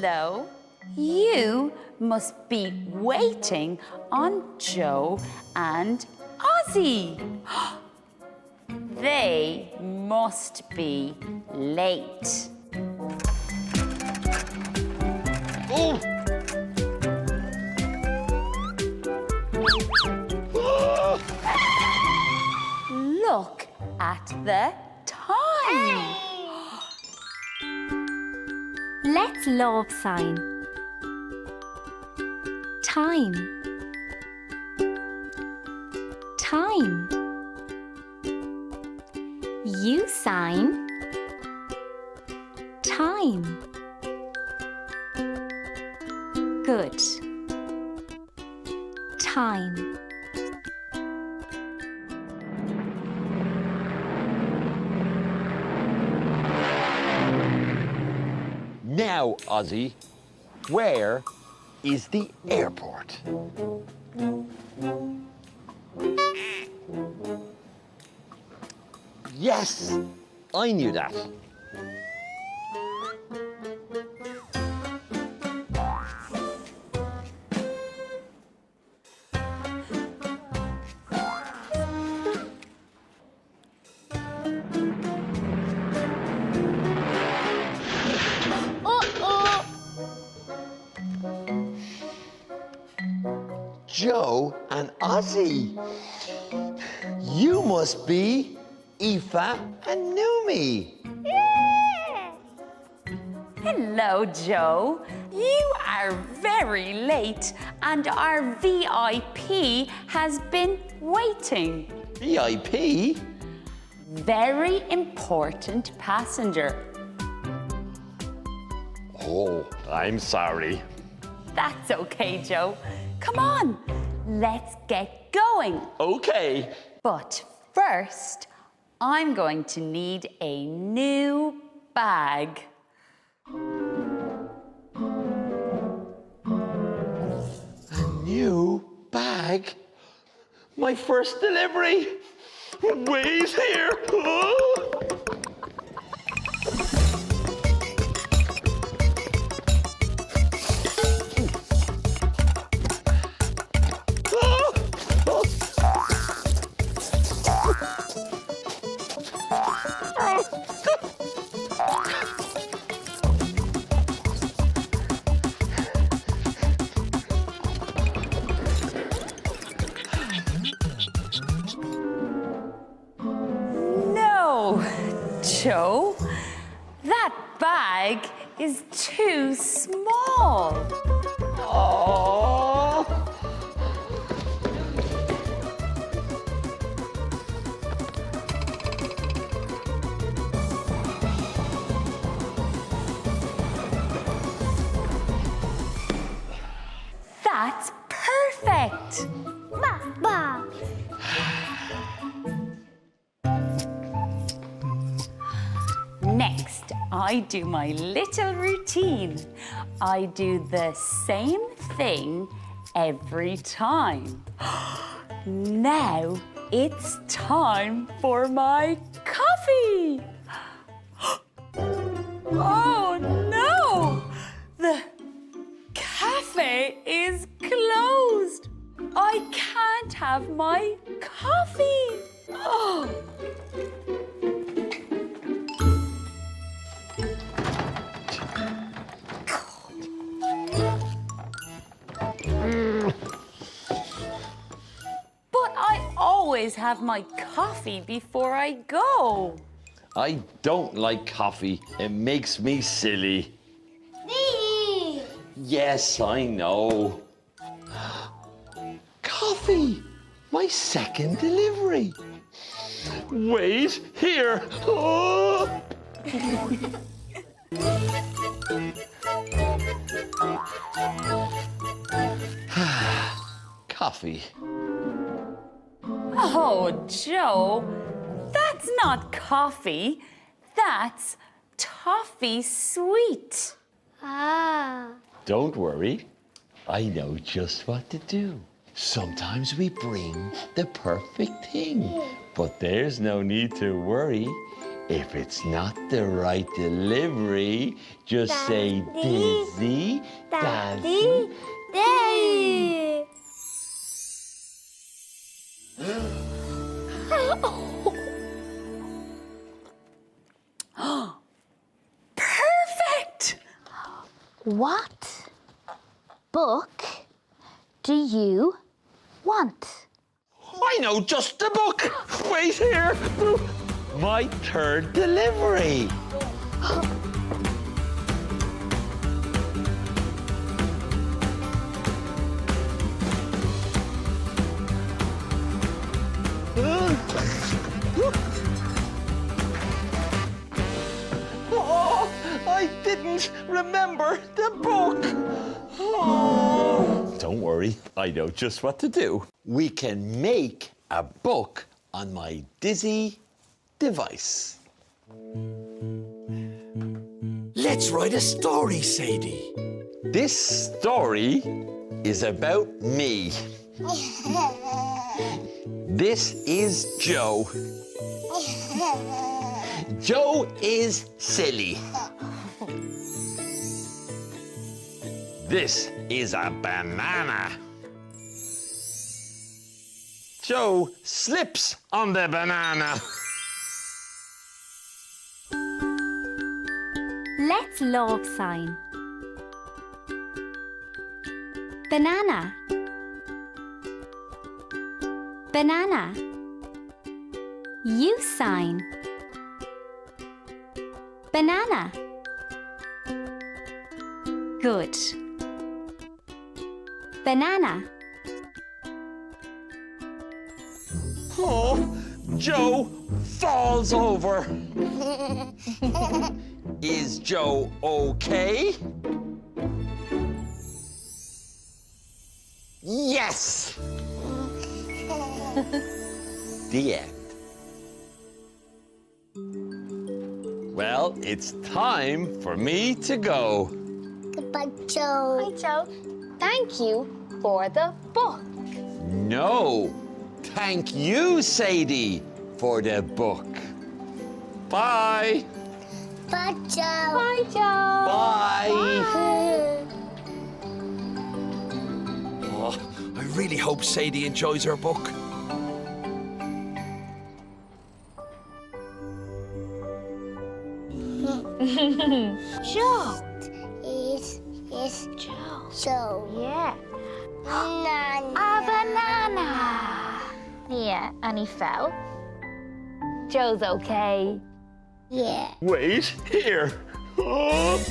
Hello. You must be waiting on Joe and Ozzy. They must be late. Oh! Look at the time. Let's love sign. Time. Time. You sign. Time. Good. Time. Now, Ozzy, where is the airport? Yes, I knew that. Joe and Ozzy. You must be Aoife and Numi. Hello, Joe. You are very late and our VIP has been waiting. VIP? Very important passenger. Oh, I'm sorry. That's okay, Joe. Come on, let's get going. Okay. But first, I'm going to need a new bag. A new bag? My first delivery? Wait here. Oh. No, Joe, that bag is too small. Oh. That's perfect. Ba. Next, I do my little routine. I do the same thing every time. Now it's time for my coffee. Oh no! The cafe is closed. I can't have my coffee. Oh. But I always have my coffee before I go. I don't like coffee. It makes me silly. Me. Yes, I know. Coffee! My second delivery. Wait here. Oh. Coffee. Oh, Joe, that's not coffee. That's toffee sweet. Ah. Don't worry. I know just what to do. Sometimes we bring the perfect thing, but there's no need to worry. If it's not the right delivery, just say Dizzy, Daddy. Daddy. Perfect! What book do you want? I know just the book. Wait here. My third delivery. Oh, I didn't remember the book. Oh. Don't worry, I know just what to do. We can make a book on my Dizzy device. Let's write a story, Sadie. This story is about me. This is Joe. Joe is silly. This is a banana. Joe slips on the banana. Let's love sign. Banana. Banana. You sign. Banana. Good. Banana. Oh, Joe falls over. Is Joe okay? Yes! The end. Well, it's time for me to go. Goodbye, Joe. Hi, Joe. Thank you for the book. No, thank you, Sadie, for the book. Bye. Bye, Joe. Bye, Joe. Bye. Oh, I really hope Sadie enjoys her book. Joe. Is Joe. Joe. Yeah. Banana. A banana. Yeah, and he fell. Joe's okay. Yeah. Wait here. Oh.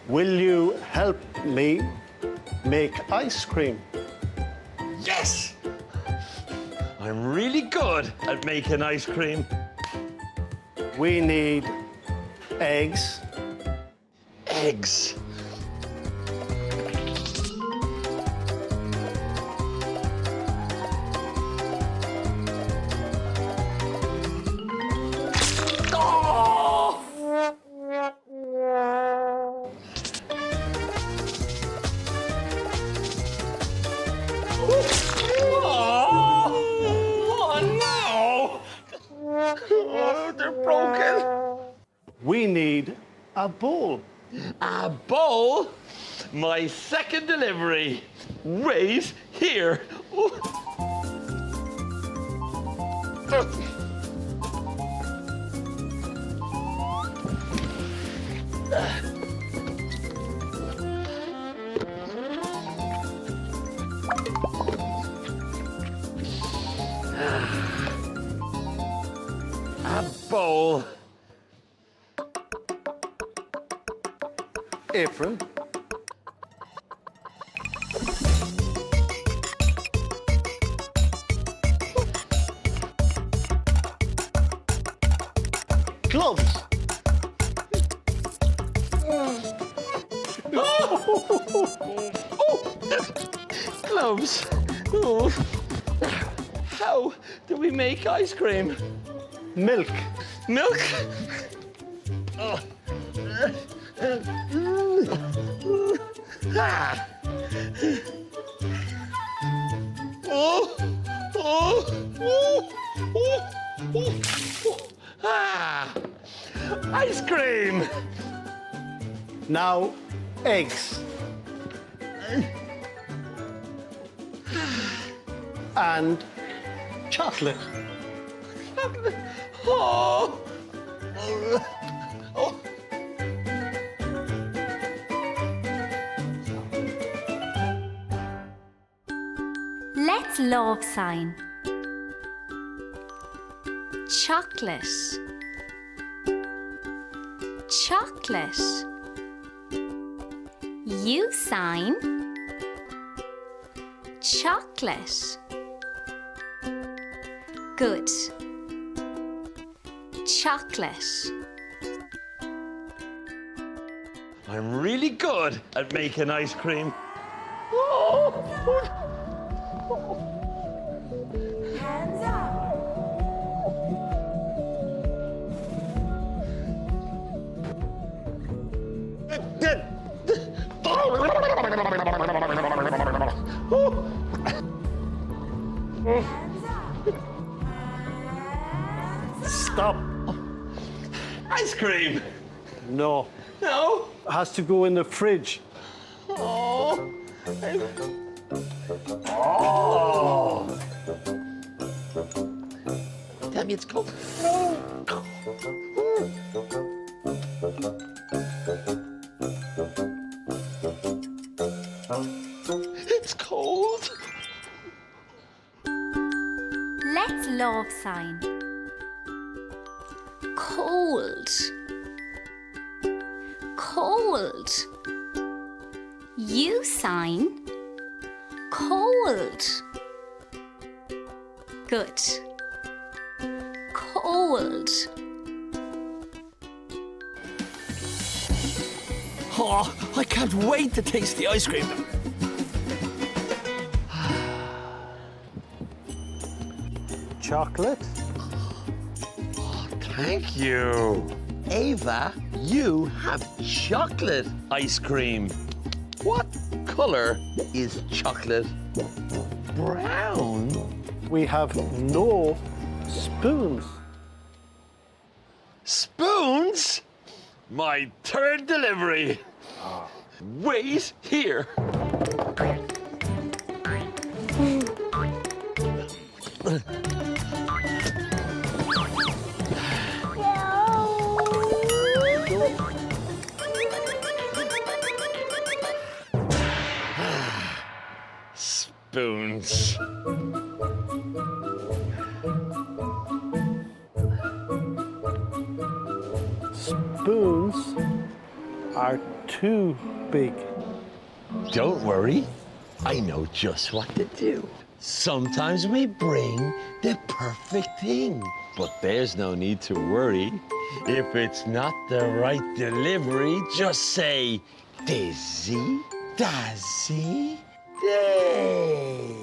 Will you help me make ice cream? Yes! I'm really good at making ice cream. We need eggs, Eggs. we need a bowl. A bowl? My second delivery. Wait here. A bowl. Apron. Gloves. Oh, gloves. Oh. How do we make ice cream? Milk. Milk? Oh. Ah. Oh. Oh. Oh. Oh. Oh. Ah. Ice cream. Now, eggs. And chocolate. Oh. Oh. Let's love sign. Chocolate. Chocolate. You sign. Chocolate. Good. Chocolate. I'm really good at making ice cream. Hands up. Stop. Ice cream. No. No. It has to go in the fridge. Oh. Oh. Tell me it's cold. It's cold. Let's love sign. Cold. Cold. You sign. Cold. Good. Cold. Oh, I can't wait to taste the ice cream. Chocolate. Thank you. Ava, you have chocolate ice cream. What color is chocolate? Brown. We have no spoons. Spoons? My third delivery. Wait here. Spoons. Spoons are too big. Don't worry, I know just what to do. Sometimes we bring the perfect thing, but there's no need to worry. If it's not the right delivery, just say, Dizzy, Dazzy, Day.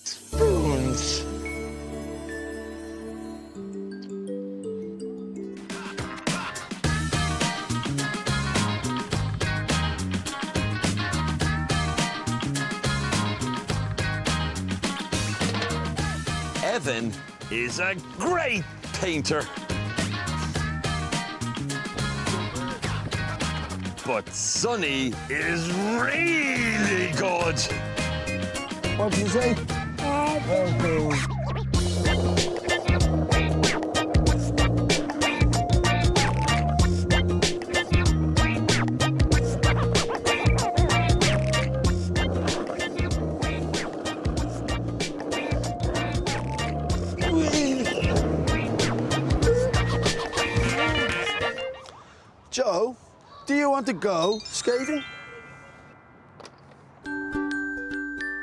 Spoons. Evan is a great painter. But Sonny is really good. What did you say? Joe, do you want to go skating?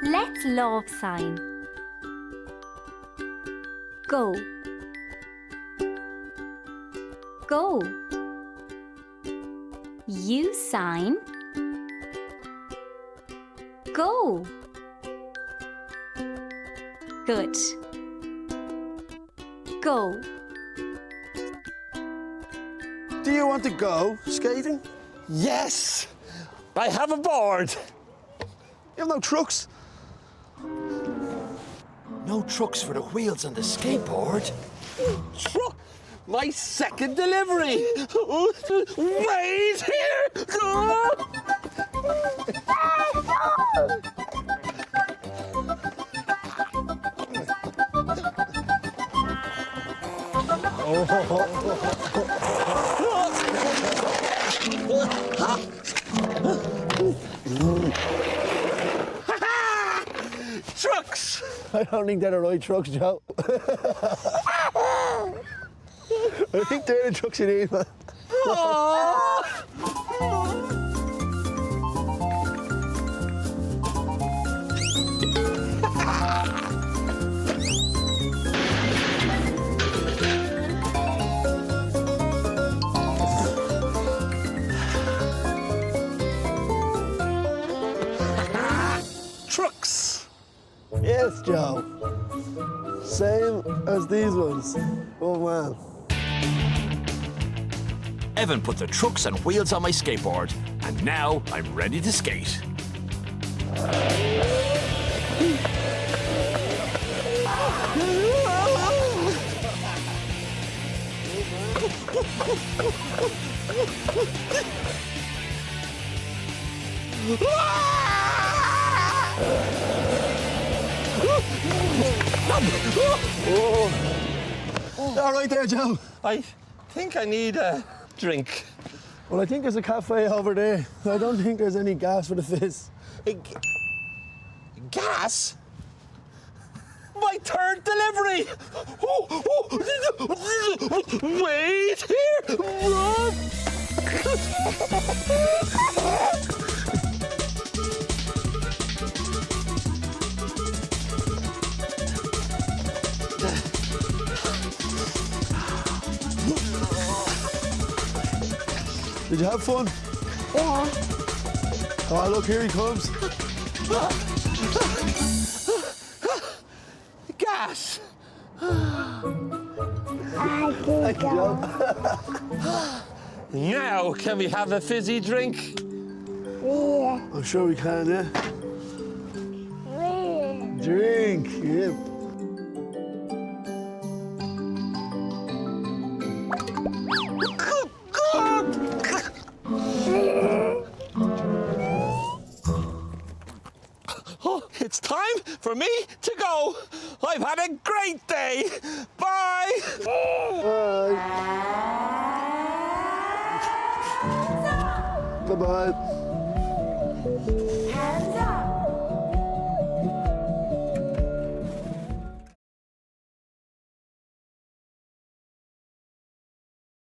Let's love sign. Go. Go. You sign. go? Good. Go. Do you want to go skating? Yes! I have a board. You have no trucks. No trucks for the wheels on the skateboard. Truck! My second delivery! Wait here! Trucks! I don't think they're the right trucks, Joe. I think they're the trucks you need, man. Trucks! Yes, Joe. Same as these ones. Oh, man. Evan put the trucks and wheels on my skateboard, and now I'm ready to skate. All right there, Joe. I think I need a drink. Well, I think there's a cafe over there. I don't think there's any gas for the fizz. Gas? My third delivery! Wait here! Run! Did you have fun? Yeah. Oh, look, here he comes. Gas! Thank you, Joe. Now, can we have a fizzy drink? Yeah. I'm sure we can, yeah. Yeah. Drink, yeah. Oh, it's time for me to go. I've had a great day. Bye. Bye. Bye-bye. Hands up.